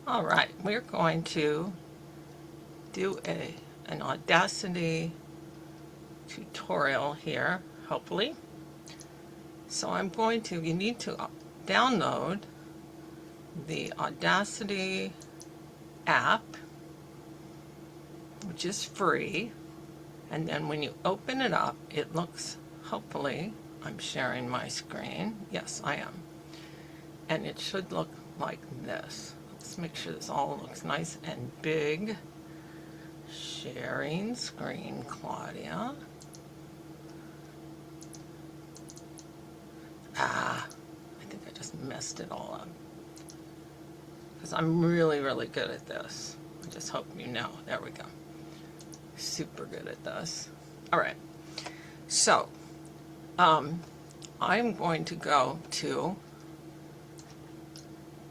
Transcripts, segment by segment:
All right, we're going to do an Audacity tutorial here, hopefully. So you need to download the Audacity app, which is free. And then when you open it up, it looks, hopefully, I'm sharing my screen. Yes, I am. And it should look like this. Let's make sure this all looks nice and big. Sharing screen, Claudia. I think I just messed it all up. Because I'm really, really good at this. I just hope you know. There we go. Super good at this. All right. So, I'm going to go to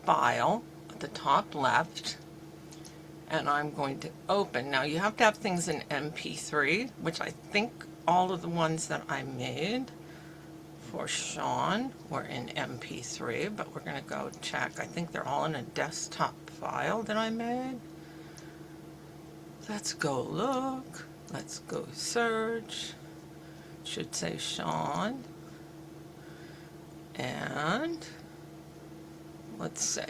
File at the top left, and I'm going to open. Now, you have to have things in MP3, which I think all of the ones that I made for Sean were in MP3, but we're going to go check. I think they're all in a desktop file that I made. Let's go look. Let's go search. Should say Sean. And let's see.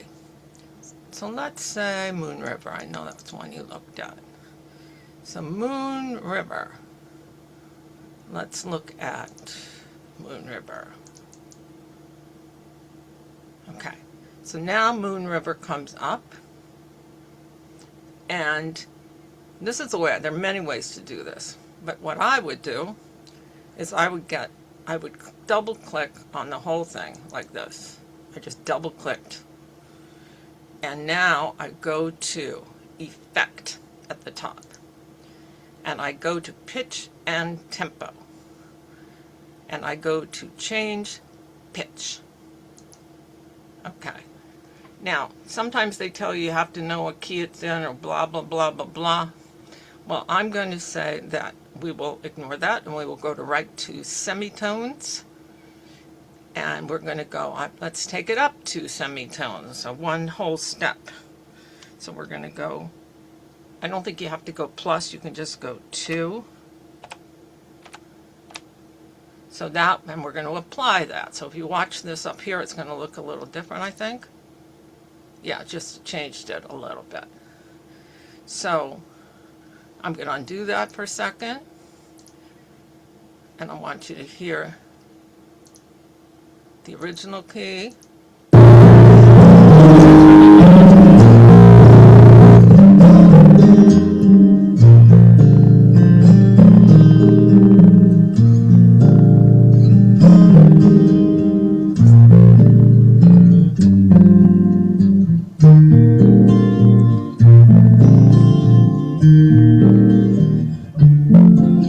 So let's say Moon River. I know that's one you looked at. So Moon River. Let's look at Moon River. Okay. So now Moon River comes up. And this is the way, there are many ways to do this. But what I would do is I would double click on the whole thing like this. I just double clicked. And now I go to Effect at the top. And I go to Pitch and Tempo. And I go to Change Pitch. Okay. Now, sometimes they tell you have to know what key it's in or blah, blah, blah, blah, blah. Well, I'm going to say that we will ignore that and we will go to right to semitones. And we're going to go, let's take it up 2 semitones, so one whole step. So we're going to go, I don't think you have to go plus, you can just go 2. So that, and we're going to apply that. So if you watch this up here, it's going to look a little different, I think. Yeah, just changed it a little bit. So I'm going to undo that for a second. And I want you to hear the original key.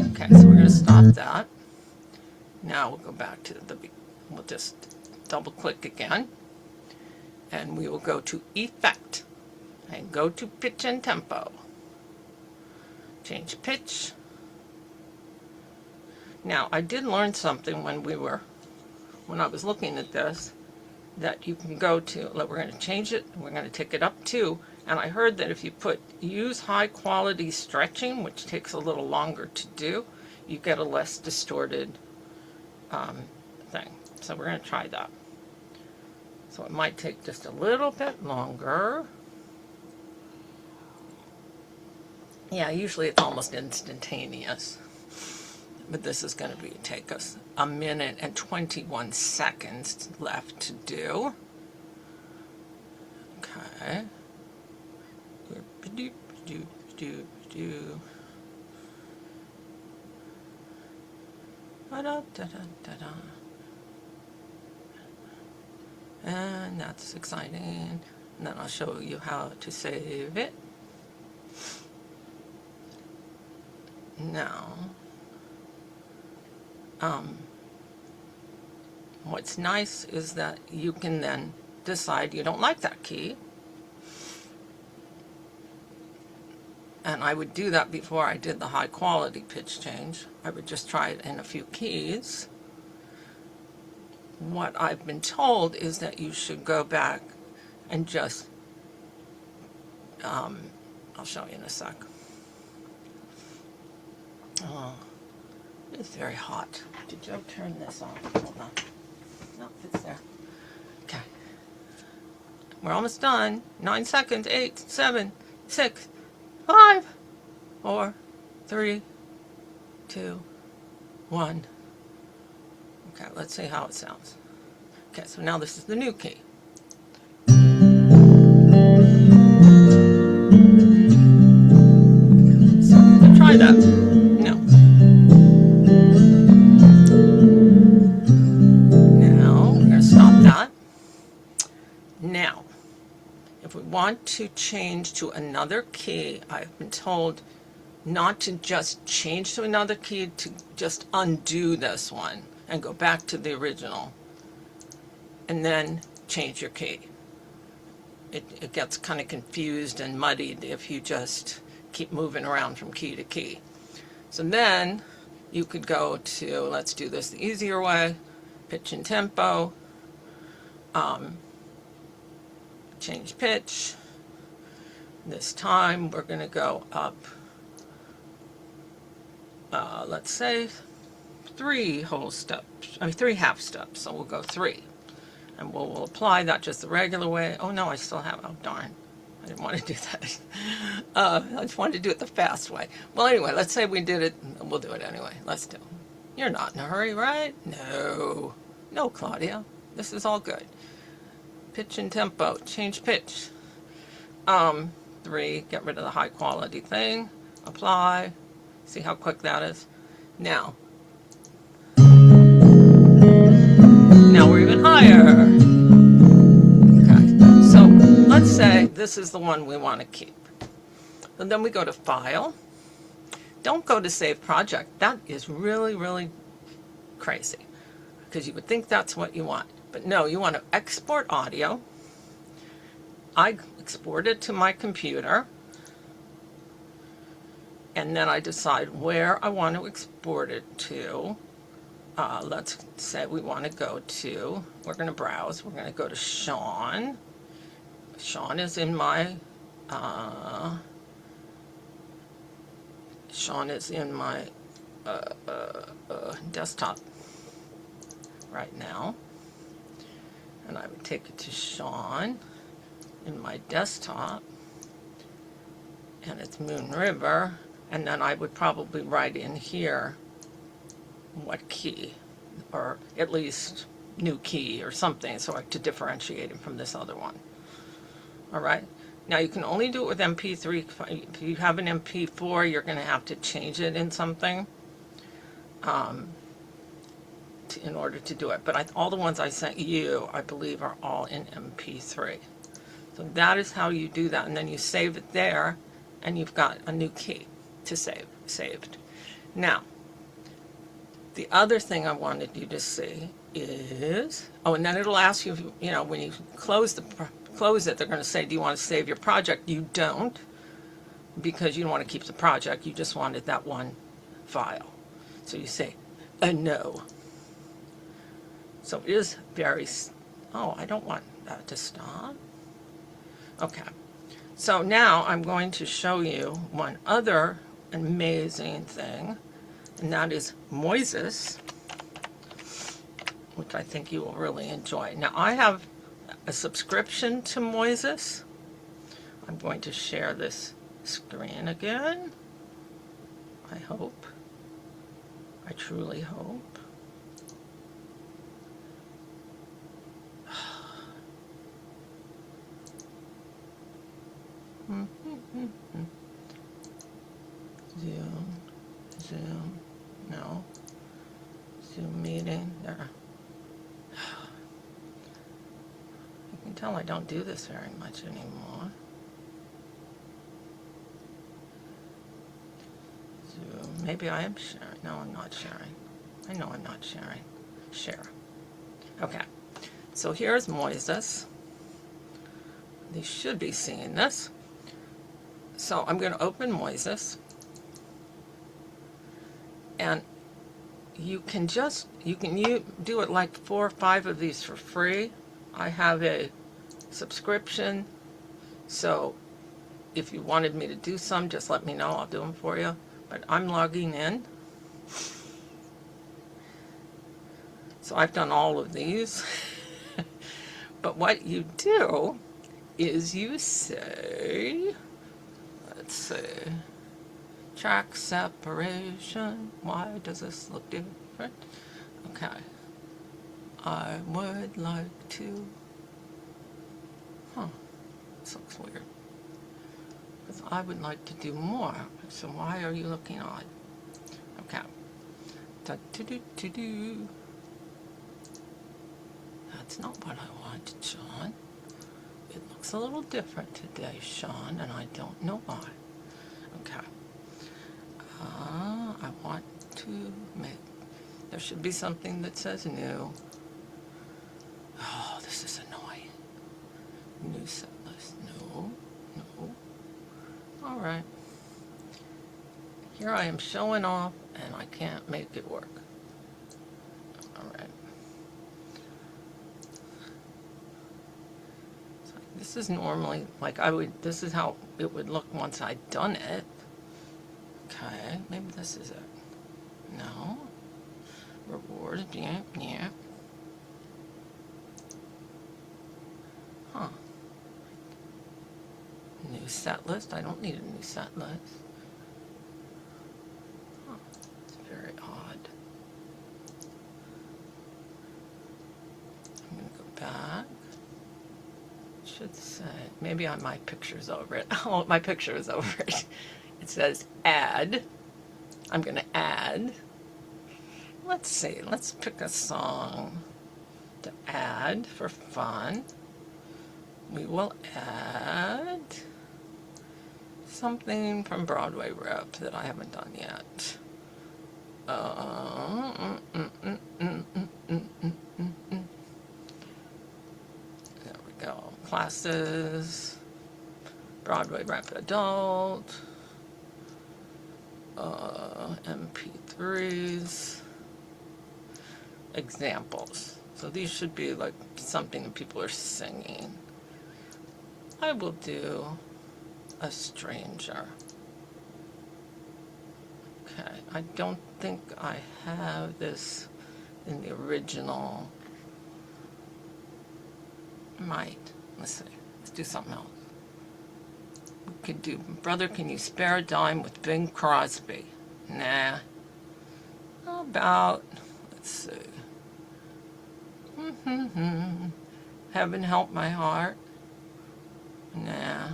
Okay, so we're going to stop that. Now we'll go back to we'll just double click again. And we will go to Effect and go to Pitch and Tempo. Change pitch. Now, I did learn something when I was looking at this, that you can go to, we're going to change it, we're going to take it up 2, and I heard that if you use high quality stretching, which takes a little longer to do, you get a less distorted thing. So we're going to try that. So it might take just a little bit longer. Yeah, usually it's almost instantaneous. But this is going to take us 1 minute and 21 seconds left to do. Okay. And that's exciting. And then I'll show you how to save it. Now, what's nice is that you can then decide you don't like that key. And I would do that before I did the high quality pitch change. I would just try it in a few keys. What I've been told is that you should go back and just I'll show you in a sec. Oh, it's very hot. Did Joe turn this on? Hold on. No, it's there. Okay. We're almost done. 9 seconds. 8, 7, 6, 5, 4, 3, 2, 1. Okay, let's see how it sounds. Okay, so now this is the new key. So let's try that. No. Now, we're going to stop that. Now, if we want to change to another key, I've been told not to just change to another key, to just undo this one and go back to the original and then change your key. It gets kind of confused and muddied if you just keep moving around from key to key. So then you could go to, let's do this the easier way, pitch and tempo, change pitch. This time we're going to go up, let's say 3 whole steps, 3 half steps, so we'll go 3. And we'll apply that just the regular way. Oh no, I still have, oh darn, I didn't want to do that. I just wanted to do it the fast way. Well anyway, let's say we did it, we'll do it anyway. Let's do it. You're not in a hurry, right? No. No, Claudia. This is all good. Pitch and tempo, change pitch. 3, get rid of the high quality thing. Apply. See how quick that is? Now we're even higher. Okay, so let's say this is the one we want to keep. And then we go to File. Don't go to Save Project. That is really, really crazy because you would think that's what you want. But no, you want to export audio. I export it to my computer. And then I decide where I want to export it to. Let's say we want to go to, we're going to browse, we're going to go to Sean. Sean is in my, desktop right now. And I would take it to Sean in my desktop. And it's Moon River. And then I would probably write in here what key, or at least new key or something, so to differentiate it from this other one. All right. Now you can only do it with MP3. If you have an MP4, you're going to have to change it in something in order to do it. But all the ones I sent you, I believe, are all in MP3. So that is how you do that. And then you save it there, and you've got a new key to saved. Now, the other thing I wanted you to see is, oh, and then it'll ask you, when you close it, they're going to say, do you want to save your project? You don't, because you don't want to keep the project. You just wanted that one file. So you say, no. So it is very, oh, I don't want that to stop. Okay. So now I'm going to show you one other amazing thing, and that is Moises, which I think you will really enjoy. Now I have a subscription to Moises. I'm going to share this screen again. I hope. I truly hope. Zoom, no. Zoom meeting, there. You can tell I don't do this very much anymore. Zoom, maybe I am sharing. No, I'm not sharing. I know I'm not sharing. Share. Okay, so here's Moises. They should be seeing this. So I'm going to open Moises. And you can do it like 4 or 5 of these for free. I have a subscription, so if you wanted me to do some, just let me know. I'll do them for you. But I'm logging in. So I've done all of these. But what you do is you say, let's see, track separation. Why does this look different? Okay. I would like to, this looks weird. Because I would like to do more. So why are you looking odd? Okay. Da-do-do-do-do. That's not what I wanted, Sean. It looks a little different today, Sean, and I don't know why. Okay. I want to make, there should be something that says new. Oh, this is annoying. New set list. No. All right. Here I am showing off, and I can't make it work. All right. So this is normally, like this is how it would look once I'd done it. Okay, maybe this is it. No. Reward, yeah. Huh. New set list. I don't need a new set list. Huh. It's very odd. I'm going to go back. It should say, maybe my picture's over it. Oh, my picture is over it. It says add. I'm going to add. Let's see. Let's pick a song to add for fun. We will add something from Broadway Rep that I haven't done yet. There we go. Classes, Broadway Rep Adult, MP3s, examples. So these should be like something that people are singing. I will do a stranger. Okay, I don't think I have this in the original. Might. Let's see. Let's do something else. We could do Brother, Can You Spare a Dime with Bing Crosby. Nah. How about, let's see. Heaven Help My Heart. Nah.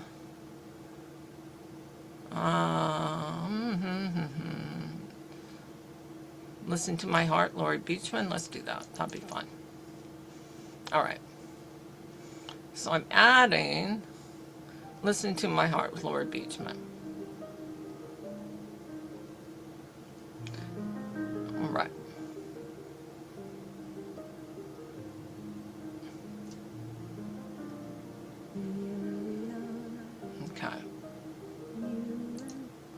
Listen to My Heart, Laurie Beachman. Let's do that. That'll be fun. All right. So I'm adding Listen to My Heart with Laurie Beachman. All right.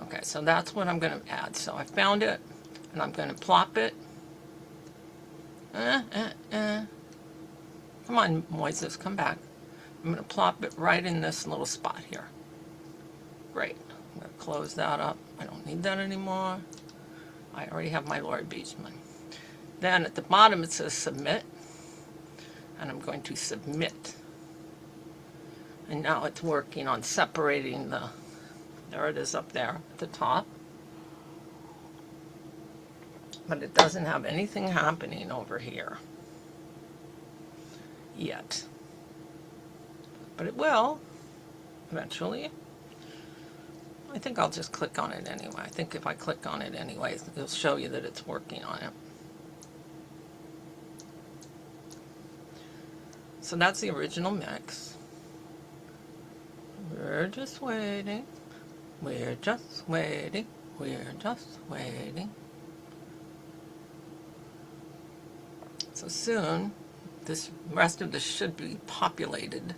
Okay, so that's what I'm going to add. So I found it, and I'm going to plop it. Come on, Moises, come back. I'm going to plop it right in this little spot here. Great. I'm going to close that up. I don't need that anymore. I already have my Laurie Beachman. Then at the bottom it says Submit, and I'm going to submit. And now it's working on separating the, there it is up there at the top. But it doesn't have anything happening over here yet. But it will eventually. I think I'll just click on it anyway. I think if I click on it anyway, it'll show you that it's working on it. So that's the original mix. We're just waiting. We're just waiting. We're just waiting. So soon, this rest of this should be populated.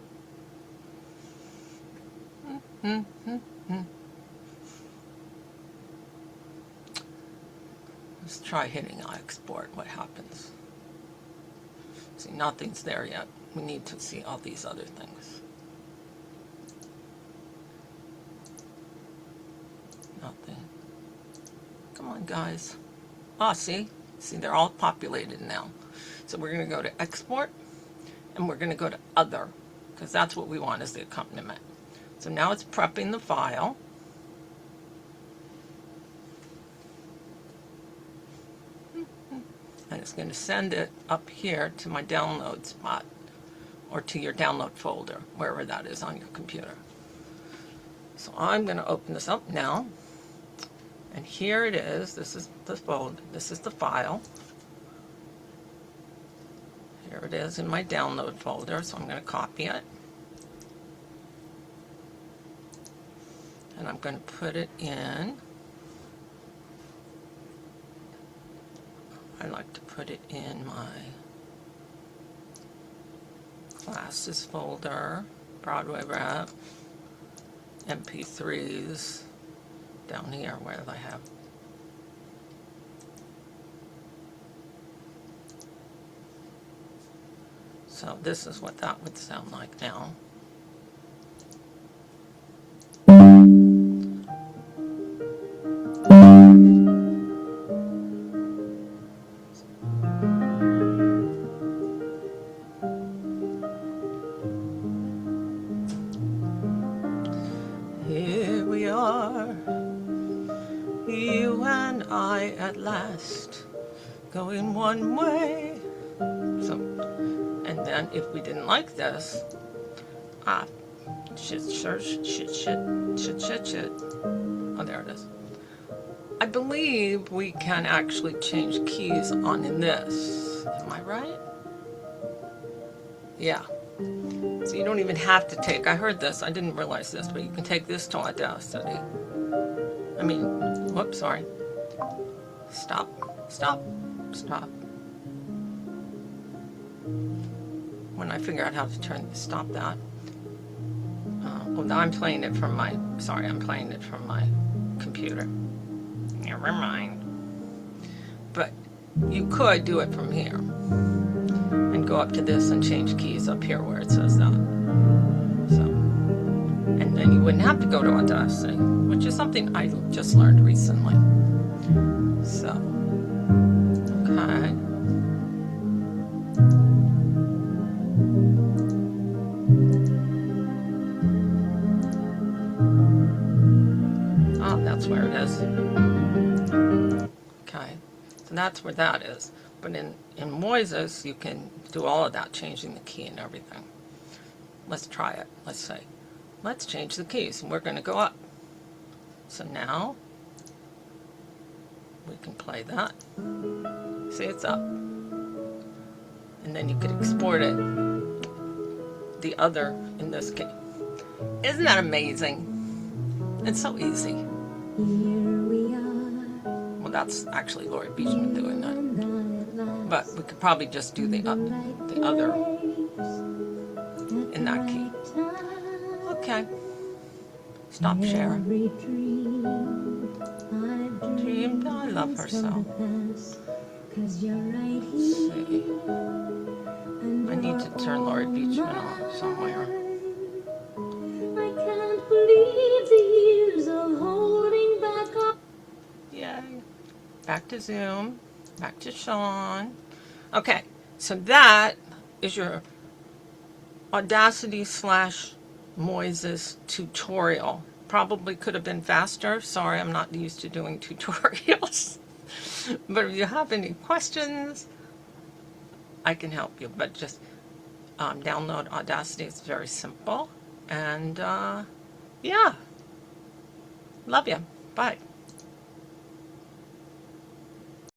Let's try hitting export. What happens? See, nothing's there yet. We need to see all these other things. on, guys. Ah, see, they're all populated now. So we're going to go to export, and we're going to go to other, because that's what we want as the accompaniment. So now it's prepping the file. And it's going to send it up here to my download spot, or to your download folder, wherever that is on your computer. So I'm going to open this up now. And here it is. This is the folder. This is the file. Here it is in my download folder. So I'm going to copy it. And I'm going to put it in. I like to put it in my classes folder, Broadway Rap, MP3s, down here where I have. So this is what that would sound like now. Here we are, you and I at last, going one way. So, and then if we didn't like this, shit. Oh, there it is. I believe we can actually change keys on in this. Am I right? Yeah. So you don't even have to take, I heard this, I didn't realize this, but you can take this to Audacity. I mean, whoops, sorry. Stop. When I figure out how to stop that. Well, now I'm playing it from my computer. Never mind. But you could do it from here. And go up to this and change keys up here where it says that. So, and then you wouldn't have to go to Audacity, which is something I just learned recently. So, okay. Oh, that's where it is. Okay, so that's where that is. But in Moises, you can do all of that, changing the key and everything. Let's try it. Let's say, let's change the keys, and we're going to go up. So now, we can play that. See, it's up. And then you could export it, the other in this key. Isn't that amazing? It's so easy. Well, that's actually Lori Beachman doing that. But we could probably just do the other in that key. Okay. Stop share. Dreamed I love her so. Let's see. I need to turn Lori Beachman on somewhere. I can't believe the years of holding back up. Yay. Back to Zoom. Back to Sean. Okay, so that is your Audacity / Moises tutorial. Probably could have been faster. Sorry, I'm not used to doing tutorials. But if you have any questions, I can help you. But just download Audacity. It's very simple. And yeah, love you. Bye.